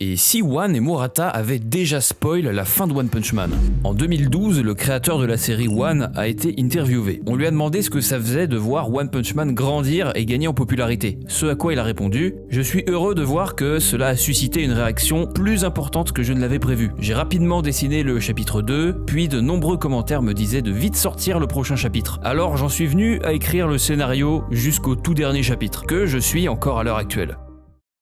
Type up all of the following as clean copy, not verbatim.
Et si One et Murata avaient déjà spoil la fin de One Punch Man? En 2012, le créateur de la série One a été interviewé. On lui a demandé ce que ça faisait de voir One Punch Man grandir et gagner en popularité. Ce à quoi il a répondu: « Je suis heureux de voir que cela a suscité une réaction plus importante que je ne l'avais prévu. J'ai rapidement dessiné le chapitre 2, puis de nombreux commentaires me disaient de vite sortir le prochain chapitre. Alors j'en suis venu à écrire le scénario jusqu'au tout dernier chapitre, que je suis encore à l'heure actuelle. »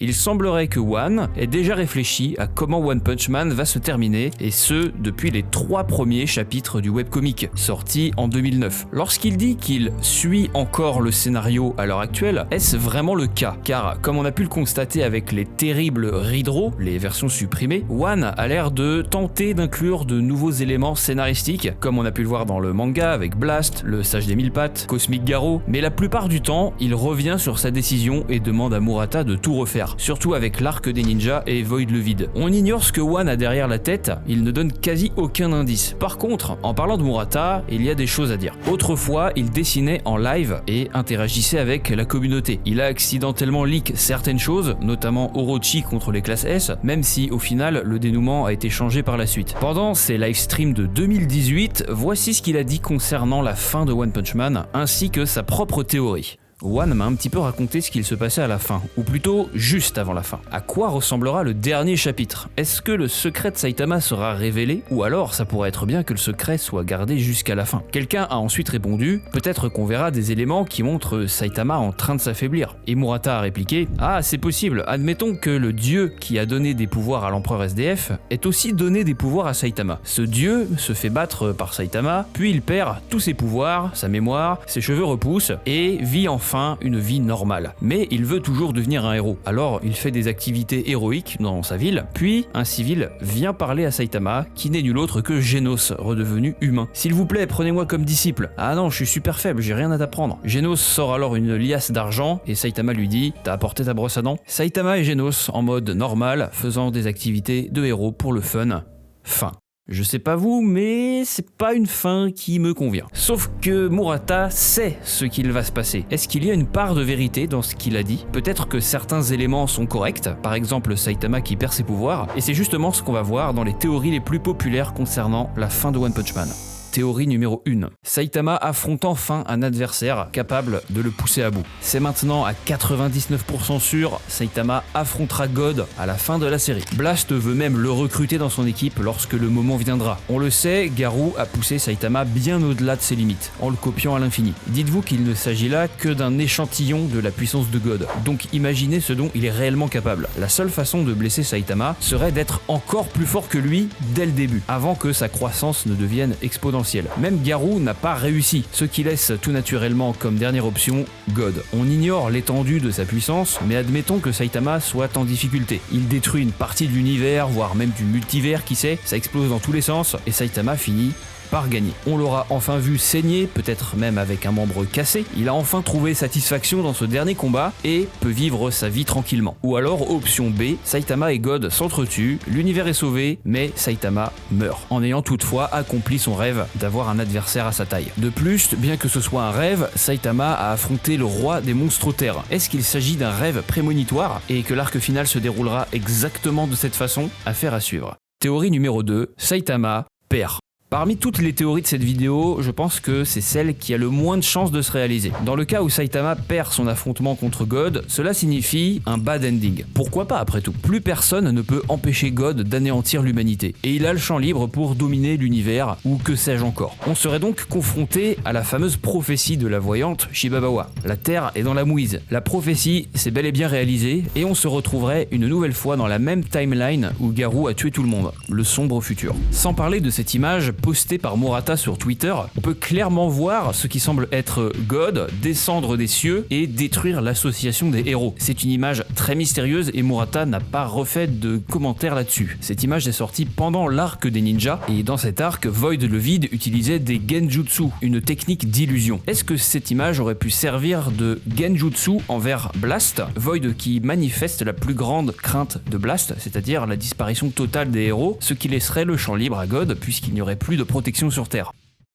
Il semblerait que One ait déjà réfléchi à comment One Punch Man va se terminer, et ce, depuis les 3 premiers chapitres du webcomic, sorti en 2009. Lorsqu'il dit qu'il suit encore le scénario à l'heure actuelle, est-ce vraiment le cas? Car, comme on a pu le constater avec les terribles Ridro, les versions supprimées, One a l'air de tenter d'inclure de nouveaux éléments scénaristiques, comme on a pu le voir dans le manga avec Blast, le Sage des Mille Pattes, Cosmic Garo, mais la plupart du temps, il revient sur sa décision et demande à Murata de tout refaire. Surtout avec l'arc des ninjas et Void le Vide. On ignore ce que One a derrière la tête, il ne donne quasi aucun indice. Par contre, en parlant de Murata, il y a des choses à dire. Autrefois, il dessinait en live et interagissait avec la communauté. Il a accidentellement leak certaines choses, notamment Orochi contre les classes S, même si au final, le dénouement a été changé par la suite. Pendant ses livestreams de 2018, voici ce qu'il a dit concernant la fin de One Punch Man, ainsi que sa propre théorie. One m'a un petit peu raconté ce qu'il se passait à la fin, ou plutôt juste avant la fin. À quoi ressemblera le dernier chapitre? Est-ce que le secret de Saitama sera révélé, ou alors ça pourrait être bien que le secret soit gardé jusqu'à la fin? Quelqu'un a ensuite répondu: peut-être qu'on verra des éléments qui montrent Saitama en train de s'affaiblir. Et Murata a répliqué: ah, c'est possible, admettons que le dieu qui a donné des pouvoirs à l'empereur SDF ait aussi donné des pouvoirs à Saitama. Ce dieu se fait battre par Saitama, puis il perd tous ses pouvoirs, sa mémoire, ses cheveux repoussent, et vit enfin une vie normale. Mais il veut toujours devenir un héros. Alors il fait des activités héroïques dans sa ville, puis un civil vient parler à Saitama, qui n'est nul autre que Genos, redevenu humain. S'il vous plaît, prenez-moi comme disciple. Ah non, je suis super faible, j'ai rien à t'apprendre. Genos sort alors une liasse d'argent, et Saitama lui dit: t'as apporté ta brosse à dents? Saitama et Genos en mode normal, faisant des activités de héros pour le fun. Fin. Je sais pas vous, mais c'est pas une fin qui me convient. Sauf que Murata sait ce qu'il va se passer. Est-ce qu'il y a une part de vérité dans ce qu'il a dit? Peut-être que certains éléments sont corrects, par exemple Saitama qui perd ses pouvoirs, et c'est justement ce qu'on va voir dans les théories les plus populaires concernant la fin de One Punch Man. Théorie numéro 1. Saitama affronte enfin un adversaire capable de le pousser à bout. C'est maintenant à 99% sûr, Saitama affrontera God à la fin de la série. Blast veut même le recruter dans son équipe lorsque le moment viendra. On le sait, Garou a poussé Saitama bien au-delà de ses limites, en le copiant à l'infini. Dites-vous qu'il ne s'agit là que d'un échantillon de la puissance de God, donc imaginez ce dont il est réellement capable. La seule façon de blesser Saitama serait d'être encore plus fort que lui dès le début, avant que sa croissance ne devienne exponentielle. Même Garou n'a pas réussi, ce qui laisse tout naturellement comme dernière option God. On ignore l'étendue de sa puissance, mais admettons que Saitama soit en difficulté. Il détruit une partie de l'univers, voire même du multivers, qui sait, ça explose dans tous les sens, et Saitama finit par gagner. On l'aura enfin vu saigner, peut-être même avec un membre cassé. Il a enfin trouvé satisfaction dans ce dernier combat et peut vivre sa vie tranquillement. Ou alors, option B, Saitama et God s'entretuent, l'univers est sauvé, mais Saitama meurt, en ayant toutefois accompli son rêve d'avoir un adversaire à sa taille. De plus, bien que ce soit un rêve, Saitama a affronté le roi des monstres terre. Est-ce qu'il s'agit d'un rêve prémonitoire et que l'arc final se déroulera exactement de cette façon? Affaire à suivre. Théorie numéro 2, Saitama perd. Parmi toutes les théories de cette vidéo, je pense que c'est celle qui a le moins de chances de se réaliser. Dans le cas où Saitama perd son affrontement contre God, cela signifie un bad ending. Pourquoi pas après tout? Plus personne ne peut empêcher God d'anéantir l'humanité. Et il a le champ libre pour dominer l'univers, ou que sais-je encore. On serait donc confronté à la fameuse prophétie de la voyante Shibabawa. La Terre est dans la mouise. La prophétie s'est bel et bien réalisée, et on se retrouverait une nouvelle fois dans la même timeline où Garou a tué tout le monde. Le sombre futur. Sans parler de cette image posté par Murata sur Twitter, on peut clairement voir ce qui semble être God descendre des cieux et détruire l'association des héros. C'est une image très mystérieuse et Murata n'a pas refait de commentaires là-dessus. Cette image est sortie pendant l'arc des ninjas et dans cet arc, Void le Vide utilisait des genjutsu, une technique d'illusion. Est-ce que cette image aurait pu servir de genjutsu envers Blast, Void qui manifeste la plus grande crainte de Blast, c'est-à-dire la disparition totale des héros, ce qui laisserait le champ libre à God puisqu'il n'y aurait plus de protection sur Terre.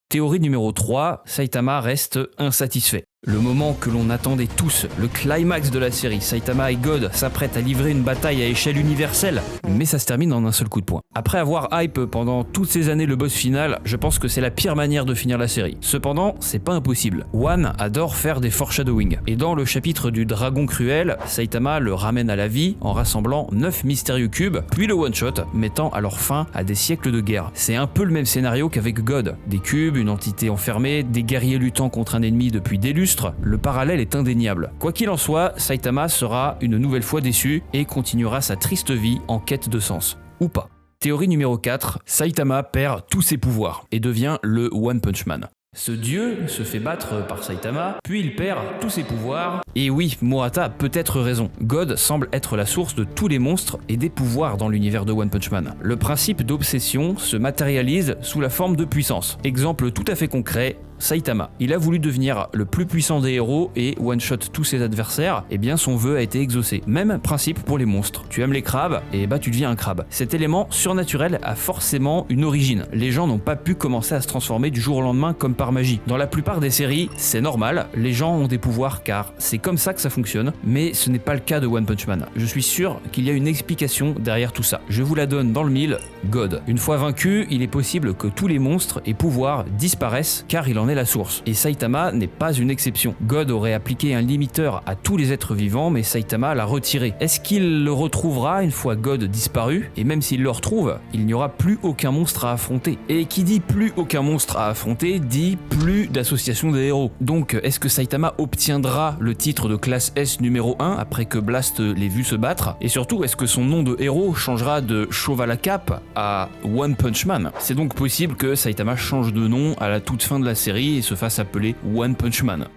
Théorie numéro 3, Saitama reste insatisfait. Le moment que l'on attendait tous, le climax de la série, Saitama et God s'apprêtent à livrer une bataille à échelle universelle, mais ça se termine en un seul coup de poing. Après avoir hype pendant toutes ces années le boss final, je pense que c'est la pire manière de finir la série. Cependant, c'est pas impossible. One adore faire des foreshadowing, et dans le chapitre du dragon cruel, Saitama le ramène à la vie en rassemblant 9 mystérieux cubes, puis le one-shot, mettant alors fin à des siècles de guerre. C'est un peu le même scénario qu'avec God. Des cubes, une entité enfermée, des guerriers luttant contre un ennemi depuis des lustres, le parallèle est indéniable. Quoi qu'il en soit, Saitama sera une nouvelle fois déçu et continuera sa triste vie en quête de sens. Ou pas. Théorie numéro 4, Saitama perd tous ses pouvoirs et devient le One Punch Man. Ce dieu se fait battre par Saitama, puis il perd tous ses pouvoirs. Et oui, Murata a peut-être raison. God semble être la source de tous les monstres et des pouvoirs dans l'univers de One Punch Man. Le principe d'obsession se matérialise sous la forme de puissance. Exemple tout à fait concret, Saitama. Il a voulu devenir le plus puissant des héros et one-shot tous ses adversaires, et bien son vœu a été exaucé. Même principe pour les monstres. Tu aimes les crabes, et bah tu deviens un crabe. Cet élément surnaturel a forcément une origine. Les gens n'ont pas pu commencer à se transformer du jour au lendemain comme par magie. Dans la plupart des séries, c'est normal, les gens ont des pouvoirs car c'est comme ça que ça fonctionne, mais ce n'est pas le cas de One Punch Man. Je suis sûr qu'il y a une explication derrière tout ça. Je vous la donne dans le mille, God. Une fois vaincu, il est possible que tous les monstres et pouvoirs disparaissent car il en est la source. Et Saitama n'est pas une exception. God aurait appliqué un limiteur à tous les êtres vivants, mais Saitama l'a retiré. Est-ce qu'il le retrouvera une fois God disparu? Et même s'il le retrouve, il n'y aura plus aucun monstre à affronter. Et qui dit plus aucun monstre à affronter, dit plus d'association des héros. Donc, est-ce que Saitama obtiendra le titre de classe S numéro 1 après que Blast l'ait vu se battre? Et surtout, est-ce que son nom de héros changera de Chauve à la cape à One Punch Man? C'est donc possible que Saitama change de nom à la toute fin de la série et se fasse appeler One Punch Man.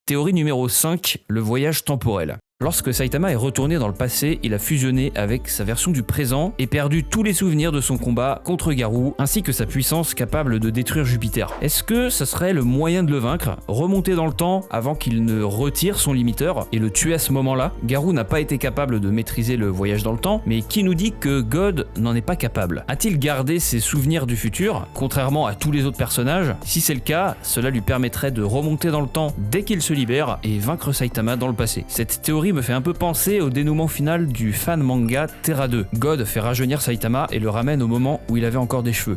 Théorie numéro 5, le voyage temporel. Lorsque Saitama est retourné dans le passé, il a fusionné avec sa version du présent et perdu tous les souvenirs de son combat contre Garou, ainsi que sa puissance capable de détruire Jupiter. Est-ce que ça serait le moyen de le vaincre? Remonter dans le temps avant qu'il ne retire son limiteur et le tuer à ce moment-là? Garou n'a pas été capable de maîtriser le voyage dans le temps, mais qui nous dit que God n'en est pas capable? A-t-il gardé ses souvenirs du futur, contrairement à tous les autres personnages? Si c'est le cas, cela lui permettrait de remonter dans le temps dès qu'il se libère et vaincre Saitama dans le passé. Cette théorie me fait un peu penser au dénouement final du fan manga Terra 2. God fait rajeunir Saitama et le ramène au moment où il avait encore des cheveux.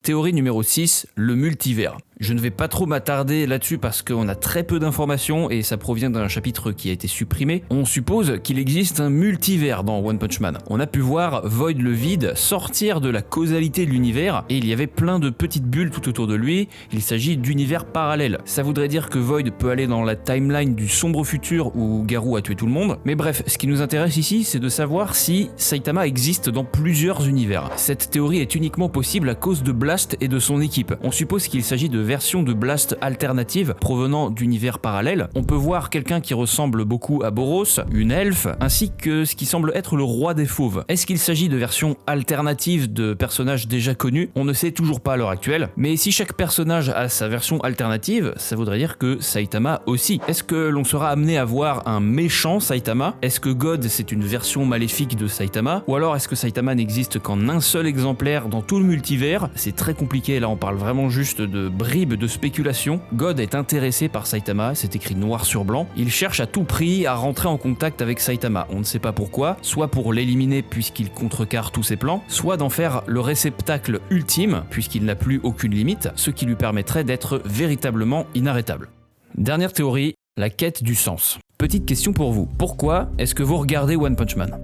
Théorie numéro 6, le multivers. Je ne vais pas trop m'attarder là-dessus parce qu'on a très peu d'informations et ça provient d'un chapitre qui a été supprimé. On suppose qu'il existe un multivers dans One Punch Man. On a pu voir Void le vide sortir de la causalité de l'univers et il y avait plein de petites bulles tout autour de lui. Il s'agit d'univers parallèles. Ça voudrait dire que Void peut aller dans la timeline du sombre futur où Garou a tué tout le monde. Mais bref, ce qui nous intéresse ici, c'est de savoir si Saitama existe dans plusieurs univers. Cette théorie est uniquement possible à cause de Blast et de son équipe. On suppose qu'il s'agit de version de Blast alternative provenant d'univers parallèles. On peut voir quelqu'un qui ressemble beaucoup à Boros, une elfe, ainsi que ce qui semble être le roi des fauves. Est-ce qu'il s'agit de versions alternatives de personnages déjà connus? On ne sait toujours pas à l'heure actuelle, mais si chaque personnage a sa version alternative, ça voudrait dire que Saitama aussi. Est-ce que l'on sera amené à voir un méchant Saitama? Est-ce que God c'est une version maléfique de Saitama? Ou alors est-ce que Saitama n'existe qu'en un seul exemplaire dans tout le multivers? C'est très compliqué, là on parle vraiment juste de bribes de spéculation. God est intéressé par Saitama, c'est écrit noir sur blanc. Il cherche à tout prix à rentrer en contact avec Saitama. On ne sait pas pourquoi, soit pour l'éliminer puisqu'il contrecarre tous ses plans, soit d'en faire le réceptacle ultime puisqu'il n'a plus aucune limite, ce qui lui permettrait d'être véritablement inarrêtable. Dernière théorie, la quête du sens. Petite question pour vous, pourquoi est-ce que vous regardez One Punch Man?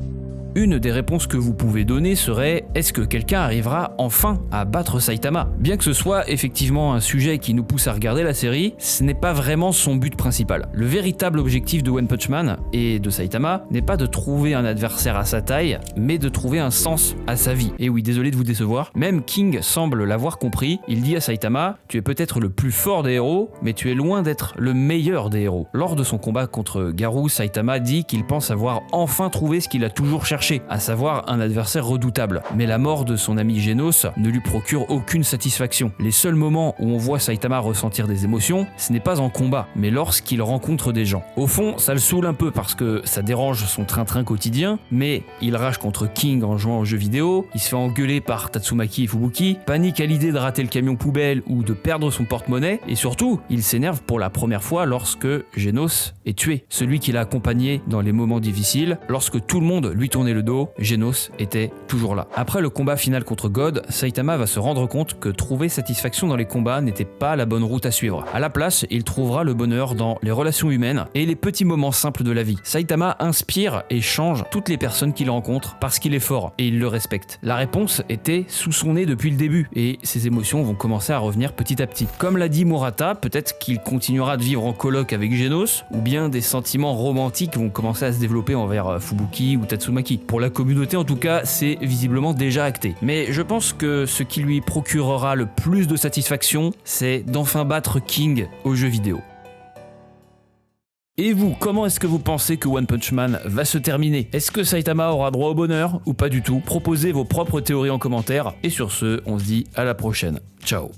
Une des réponses que vous pouvez donner serait « Est-ce que quelqu'un arrivera enfin à battre Saitama ?» Bien que ce soit effectivement un sujet qui nous pousse à regarder la série, ce n'est pas vraiment son but principal. Le véritable objectif de One Punch Man et de Saitama n'est pas de trouver un adversaire à sa taille, mais de trouver un sens à sa vie. Et oui, désolé de vous décevoir, même King semble l'avoir compris, il dit à Saitama « Tu es peut-être le plus fort des héros, mais tu es loin d'être le meilleur des héros. » Lors de son combat contre Garou, Saitama dit qu'il pense avoir enfin trouvé ce qu'il a toujours cherché chercher, à savoir un adversaire redoutable. Mais la mort de son ami Genos ne lui procure aucune satisfaction. Les seuls moments où on voit Saitama ressentir des émotions, ce n'est pas en combat, mais lorsqu'il rencontre des gens. Au fond, ça le saoule un peu parce que ça dérange son train-train quotidien, mais il rage contre King en jouant aux jeux vidéo, il se fait engueuler par Tatsumaki et Fubuki, panique à l'idée de rater le camion poubelle ou de perdre son porte-monnaie, et surtout, il s'énerve pour la première fois lorsque Genos est tué. Celui qui l'a accompagné dans les moments difficiles, lorsque tout le monde lui tournait le dos, Genos était toujours là. Après le combat final contre God, Saitama va se rendre compte que trouver satisfaction dans les combats n'était pas la bonne route à suivre. À la place, il trouvera le bonheur dans les relations humaines et les petits moments simples de la vie. Saitama inspire et change toutes les personnes qu'il rencontre parce qu'il est fort et il le respecte. La réponse était sous son nez depuis le début et ses émotions vont commencer à revenir petit à petit. Comme l'a dit Murata, peut-être qu'il continuera de vivre en coloc avec Genos, ou bien des sentiments romantiques vont commencer à se développer envers Fubuki ou Tatsumaki. Pour la communauté en tout cas, c'est visiblement déjà acté. Mais je pense que ce qui lui procurera le plus de satisfaction, c'est d'enfin battre King aux jeux vidéo. Et vous, comment est-ce que vous pensez que One Punch Man va se terminer? Est-ce que Saitama aura droit au bonheur ou pas du tout? Proposez vos propres théories en commentaire. Et sur ce, on se dit à la prochaine. Ciao.